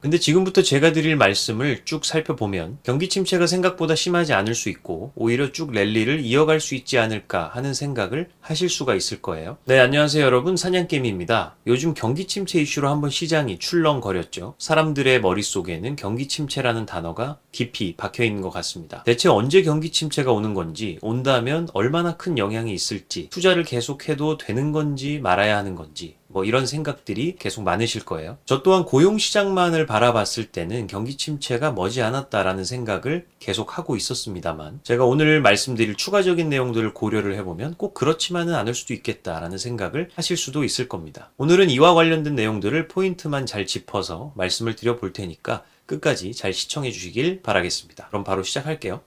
근데 지금부터 제가 드릴 말씀을 쭉 살펴보면 경기 침체가 생각보다 심하지 않을 수 있고 오히려 쭉 랠리를 이어갈 수 있지 않을까 하는 생각을 하실 수가 있을 거예요. 네, 안녕하세요 여러분, 사냥개미입니다. 요즘 경기 침체 이슈로 한번 시장이 출렁거렸죠. 사람들의 머릿속에는 경기 침체라는 단어가 깊이 박혀 있는 것 같습니다. 대체 언제 경기 침체가 오는 건지, 온다면 얼마나 큰 영향이 있을지, 투자를 계속해도 되는 건지 말아야 하는 건지, 이런 생각들이 계속 많으실 거예요. 저 또한 고용시장만을 바라봤을 때는 경기 침체가 머지않았다라는 생각을 계속 하고 있었습니다만, 제가 오늘 말씀드릴 추가적인 내용들을 고려를 해보면 꼭 그렇지만은 않을 수도 있겠다라는 생각을 하실 수도 있을 겁니다. 오늘은 이와 관련된 내용들을 포인트만 잘 짚어서 말씀을 드려볼 테니까 끝까지 잘 시청해 주시길 바라겠습니다. 그럼 바로 시작할게요.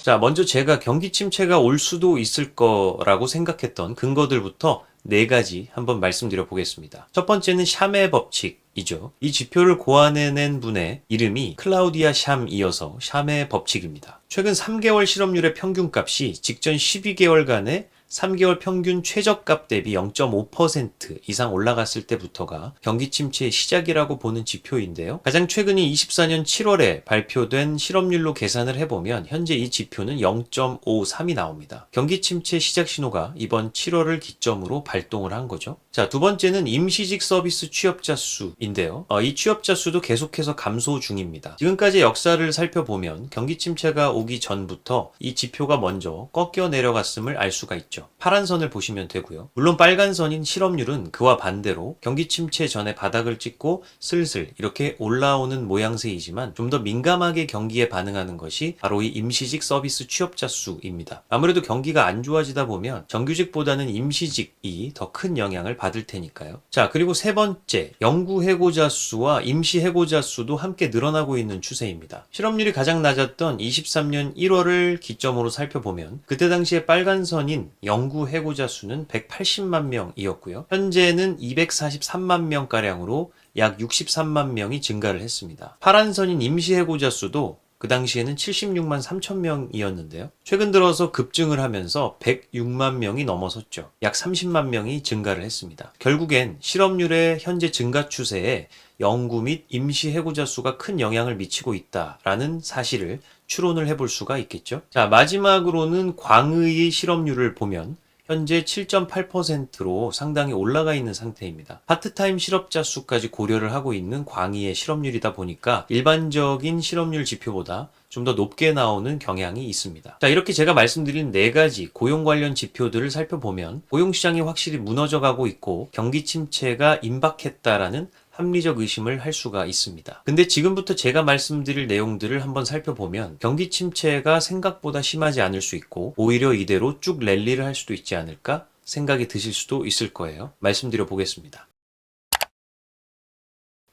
자, 먼저 제가 경기 침체가 올 수도 있을 거라고 생각했던 근거들부터 4가지 한번 말씀드려 보겠습니다. 첫 번째는 샴의 법칙이죠. 이 지표를 고안해낸 분의 이름이 클라우디아 샴이어서 샴의 법칙입니다. 최근 3개월 실업률의 평균값이 직전 12개월간의 3개월 평균 최저값 대비 0.5% 이상 올라갔을 때부터가 경기 침체의 시작이라고 보는 지표인데요. 가장 최근인 24년 7월에 발표된 실업률로 계산을 해보면 현재 이 지표는 0.53이 나옵니다. 경기 침체 시작 신호가 이번 7월을 기점으로 발동을 한 거죠. 자, 두 번째는 임시직 서비스 취업자 수인데요. 이 취업자 수도 계속해서 감소 중입니다. 지금까지 역사를 살펴보면 경기 침체가 오기 전부터 이 지표가 먼저 꺾여 내려갔음을 알 수가 있죠. 파란 선을 보시면 되고요. 물론 빨간 선인 실업률은 그와 반대로 경기 침체 전에 바닥을 찍고 슬슬 이렇게 올라오는 모양새이지만 좀 더 민감하게 경기에 반응하는 것이 바로 이 임시직 서비스 취업자 수입니다. 아무래도 경기가 안 좋아지다 보면 정규직보다는 임시직이 더 큰 영향을 받을 테니까요. 자, 그리고 세 번째, 영구 해고자 수와 임시 해고자 수도 함께 늘어나고 있는 추세입니다. 실업률이 가장 낮았던 23년 1월을 기점으로 살펴보면 그때 당시에 빨간 선인 영구 해고자 수는 180만 명이었고요. 현재는 243만 명가량으로 약 63만 명이 증가를 했습니다. 파란 선인 임시 해고자 수도 그 당시에는 76만 3천 명이었는데요. 최근 들어서 급증을 하면서 106만 명이 넘어섰죠. 약 30만 명이 증가를 했습니다. 결국엔 실업률의 현재 증가 추세에 영구 및 임시 해고자 수가 큰 영향을 미치고 있다라는 사실을 추론을 해볼 수가 있겠죠. 자, 마지막으로는 광의의 실업률을 보면 현재 7.8%로 상당히 올라가 있는 상태입니다. 파트타임 실업자 수까지 고려를 하고 있는 광의의 실업률이다 보니까 일반적인 실업률 지표보다 좀 더 높게 나오는 경향이 있습니다. 자, 이렇게 제가 말씀드린 4가지 고용 관련 지표들을 살펴보면 고용시장이 확실히 무너져가고 있고 경기 침체가 임박했다라는 합리적 의심을 할 수가 있습니다. 근데 지금부터 제가 말씀드릴 내용들을 한번 살펴보면 경기 침체가 생각보다 심하지 않을 수 있고 오히려 이대로 쭉 랠리를 할 수도 있지 않을까 생각이 드실 수도 있을 거예요. 말씀드려 보겠습니다.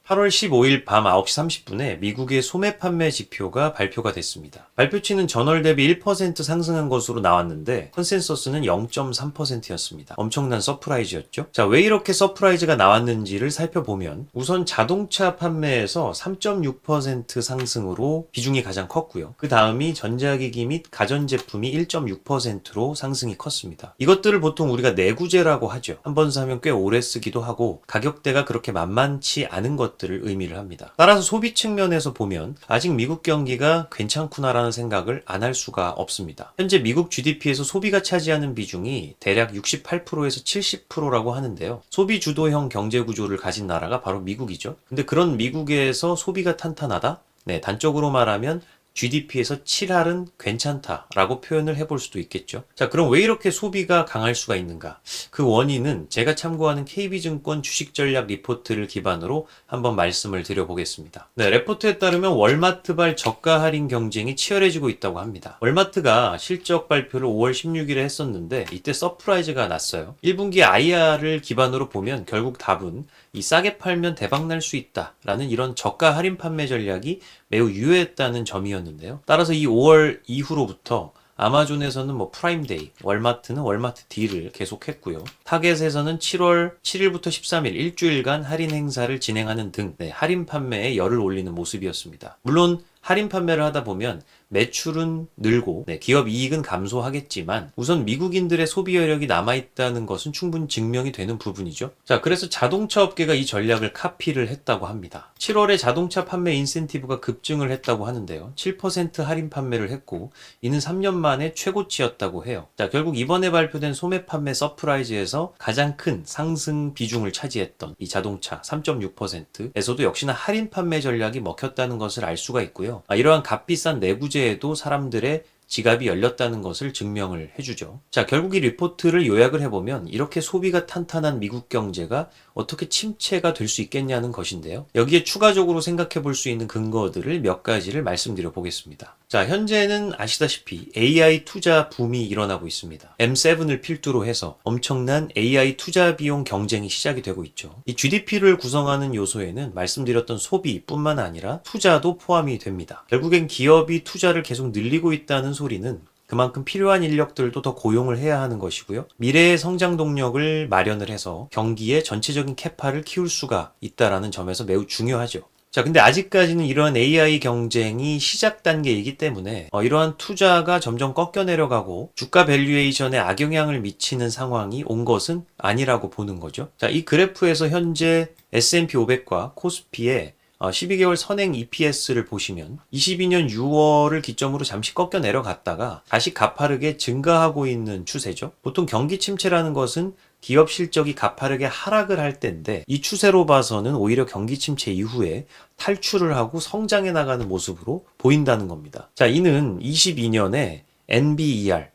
8월 15일 밤 9시 30분에 미국의 소매 판매 지표가 발표가 됐습니다. 발표치는 전월 대비 1% 상승한 것으로 나왔는데 컨센서스는 0.3%였습니다. 엄청난 서프라이즈였죠. 자, 왜 이렇게 서프라이즈가 나왔는지를 살펴보면 우선 자동차 판매에서 3.6% 상승으로 비중이 가장 컸고요. 그 다음이 전자기기 및 가전제품이 1.6%로 상승이 컸습니다. 이것들을 보통 우리가 내구재라고 하죠. 한 번 사면 꽤 오래 쓰기도 하고 가격대가 그렇게 만만치 않은 것들을 의미를 합니다. 따라서 소비 측면에서 보면 아직 미국 경기가 괜찮구나라는 생각을 안 할 수가 없습니다. 현재 미국 GDP에서 소비가 차지하는 비중이 대략 68%에서 70%라고 하는데요. 소비 주도형 경제 구조를 가진 나라가 바로 미국이죠. 근데 그런 미국에서 소비가 탄탄하다? 네, 단적으로 말하면 GDP에서 7할은 괜찮다라고 표현을 해볼 수도 있겠죠. 자, 그럼 왜 이렇게 소비가 강할 수가 있는가? 그 원인은 제가 참고하는 KB증권 주식전략 리포트를 기반으로 한번 말씀을 드려보겠습니다. 네, 리포트에 따르면 월마트발 저가 할인 경쟁이 치열해지고 있다고 합니다. 월마트가 실적 발표를 5월 16일에 했었는데 이때 서프라이즈가 났어요. 1분기 IR을 기반으로 보면 결국 답은 이 싸게 팔면 대박 날 수 있다라는 이런 저가 할인 판매 전략이 매우 유효했다는 점이었는데요. 따라서 이 5월 이후로부터 아마존에서는 프라임데이, 월마트는 월마트 딜을 계속했고요. 타겟에서는 7월 7일부터 13일 일주일간 할인 행사를 진행하는 등 할인 판매에 열을 올리는 모습이었습니다. 물론 할인 판매를 하다 보면 매출은 늘고 기업 이익은 감소하겠지만 우선 미국인들의 소비 여력이 남아있다는 것은 충분히 증명이 되는 부분이죠. 자, 그래서 자동차 업계가 이 전략을 카피를 했다고 합니다. 7월에 자동차 판매 인센티브가 급증을 했다고 하는데요. 7% 할인 판매를 했고 이는 3년 만에 최고치였다고 해요. 자, 결국 이번에 발표된 소매 판매 서프라이즈에서 가장 큰 상승 비중을 차지했던 이 자동차 3.6%에서도 역시나 할인 판매 전략이 먹혔다는 것을 알 수가 있고요. 이러한 값비싼 내구재에도 사람들의 지갑이 열렸다는 것을 증명을 해주죠. 자, 결국 이 리포트를 요약을 해보면 이렇게 소비가 탄탄한 미국 경제가 어떻게 침체가 될 수 있겠냐는 것인데요. 여기에 추가적으로 생각해 볼 수 있는 근거들을 몇 가지를 말씀드려 보겠습니다. 자, 현재는 아시다시피 AI 투자 붐이 일어나고 있습니다. M7을 필두로 해서 엄청난 AI 투자 비용 경쟁이 시작이 되고 있죠. 이 GDP를 구성하는 요소에는 말씀드렸던 소비뿐만 아니라 투자도 포함이 됩니다. 결국엔 기업이 투자를 계속 늘리고 있다는 소리는 그만큼 필요한 인력들도 더 고용을 해야 하는 것이고요. 미래의 성장 동력을 마련을 해서 경기의 전체적인 캐파를 키울 수가 있다는 점에서 매우 중요하죠. 자, 근데 아직까지는 이러한 AI 경쟁이 시작 단계이기 때문에 이러한 투자가 점점 꺾여 내려가고 주가 밸류에이션에 악영향을 미치는 상황이 온 것은 아니라고 보는 거죠. 자, 이 그래프에서 현재 S&P 500과 코스피의 12개월 선행 EPS를 보시면 22년 6월을 기점으로 잠시 꺾여 내려갔다가 다시 가파르게 증가하고 있는 추세죠. 보통 경기 침체라는 것은 기업 실적이 가파르게 하락을 할 때인데 이 추세로 봐서는 오히려 경기 침체 이후에 탈출을 하고 성장해 나가는 모습으로 보인다는 겁니다. 자, 이는 22년에 NBER,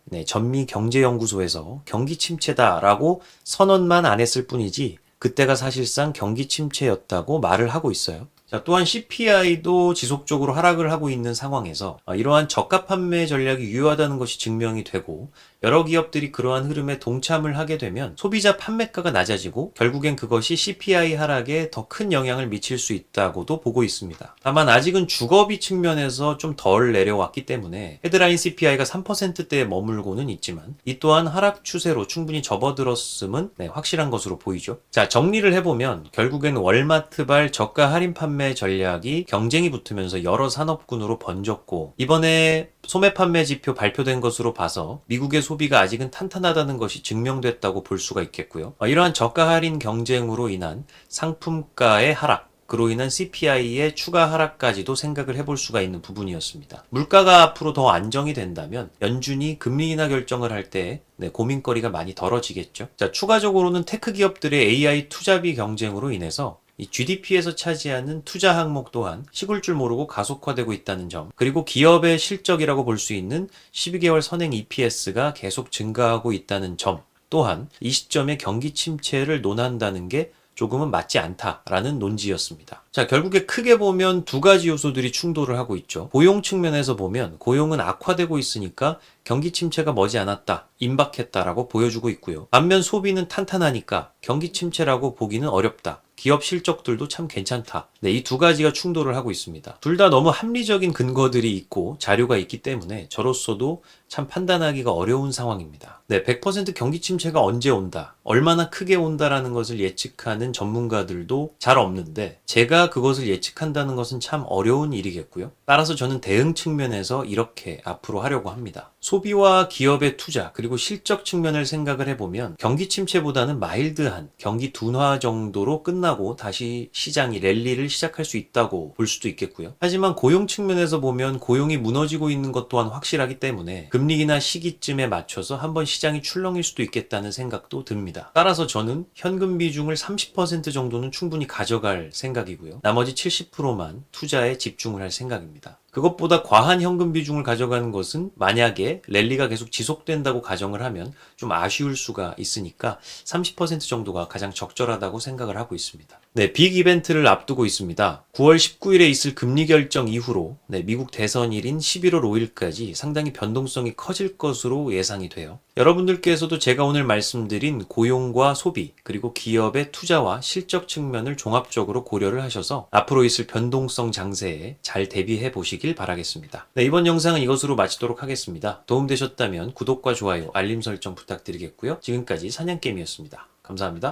전미경제연구소에서 경기 침체다라고 선언만 안 했을 뿐이지 그때가 사실상 경기 침체였다고 말을 하고 있어요. 자, 또한 CPI도 지속적으로 하락을 하고 있는 상황에서 이러한 저가 판매 전략이 유효하다는 것이 증명이 되고 여러 기업들이 그러한 흐름에 동참을 하게 되면 소비자 판매가가 낮아지고 결국엔 그것이 CPI 하락에 더 큰 영향을 미칠 수 있다고도 보고 있습니다. 다만 아직은 주거비 측면에서 좀 덜 내려왔기 때문에 헤드라인 CPI가 3%대에 머물고는 있지만 이 또한 하락 추세로 충분히 접어들었음은 확실한 것으로 보이죠. 자, 정리를 해보면 결국엔 월마트발 저가 할인 판매 전략이 경쟁이 붙으면서 여러 산업군으로 번졌고 이번에 소매 판매 지표 발표된 것으로 봐서 미국의 소비가 아직은 탄탄하다는 것이 증명됐다고 볼 수가 있겠고요. 이러한 저가 할인 경쟁으로 인한 상품가의 하락, 그로 인한 CPI의 추가 하락까지도 생각을 해볼 수가 있는 부분이었습니다. 물가가 앞으로 더 안정이 된다면 연준이 금리 인하 결정을 할 때 고민거리가 많이 덜어지겠죠. 자, 추가적으로는 테크 기업들의 AI 투자비 경쟁으로 인해서 이 GDP에서 차지하는 투자 항목 또한 식을 줄 모르고 가속화되고 있다는 점, 그리고 기업의 실적이라고 볼 수 있는 12개월 선행 EPS가 계속 증가하고 있다는 점 또한 이 시점에 경기 침체를 논한다는 게 조금은 맞지 않다라는 논지였습니다. 자, 결국에 크게 보면 두 가지 요소들이 충돌을 하고 있죠. 고용 측면에서 보면 고용은 악화되고 있으니까 경기 침체가 머지않았다, 임박했다라고 보여주고 있고요. 반면 소비는 탄탄하니까 경기 침체라고 보기는 어렵다. 기업 실적들도 참 괜찮다. 이 두 가지가 충돌을 하고 있습니다. 둘 다 너무 합리적인 근거들이 있고 자료가 있기 때문에 저로서도 참 판단하기가 어려운 상황입니다. 100% 경기 침체가 언제 온다, 얼마나 크게 온다라는 것을 예측하는 전문가들도 잘 없는데 제가 그것을 예측한다는 것은 참 어려운 일이겠고요. 따라서 저는 대응 측면에서 이렇게 앞으로 하려고 합니다. 소비와 기업의 투자 그리고 실적 측면을 생각을 해보면 경기 침체보다는 마일드한 경기 둔화 정도로 끝나고 다시 시장이 랠리를 시작할 수 있다고 볼 수도 있겠고요. 하지만 고용 측면에서 보면 고용이 무너지고 있는 것 또한 확실하기 때문에 금리 인하 시기쯤에 맞춰서 한번 시장이 출렁일 수도 있겠다는 생각도 듭니다. 따라서 저는 현금 비중을 30% 정도는 충분히 가져갈 생각이고요. 나머지 70%만 투자에 집중을 할 생각입니다. 그것보다 과한 현금 비중을 가져가는 것은 만약에 랠리가 계속 지속된다고 가정을 하면 좀 아쉬울 수가 있으니까 30% 정도가 가장 적절하다고 생각을 하고 있습니다. 빅 이벤트를 앞두고 있습니다. 9월 19일에 있을 금리 결정 이후로 미국 대선일인 11월 5일까지 상당히 변동성이 커질 것으로 예상이 돼요. 여러분들께서도 제가 오늘 말씀드린 고용과 소비 그리고 기업의 투자와 실적 측면을 종합적으로 고려를 하셔서 앞으로 있을 변동성 장세에 잘 대비해 보시길 바라겠습니다. 이번 영상은 이것으로 마치도록 하겠습니다. 도움되셨다면 구독과 좋아요, 알림 설정 부탁드리겠고요. 지금까지 사냥개미였습니다. 감사합니다.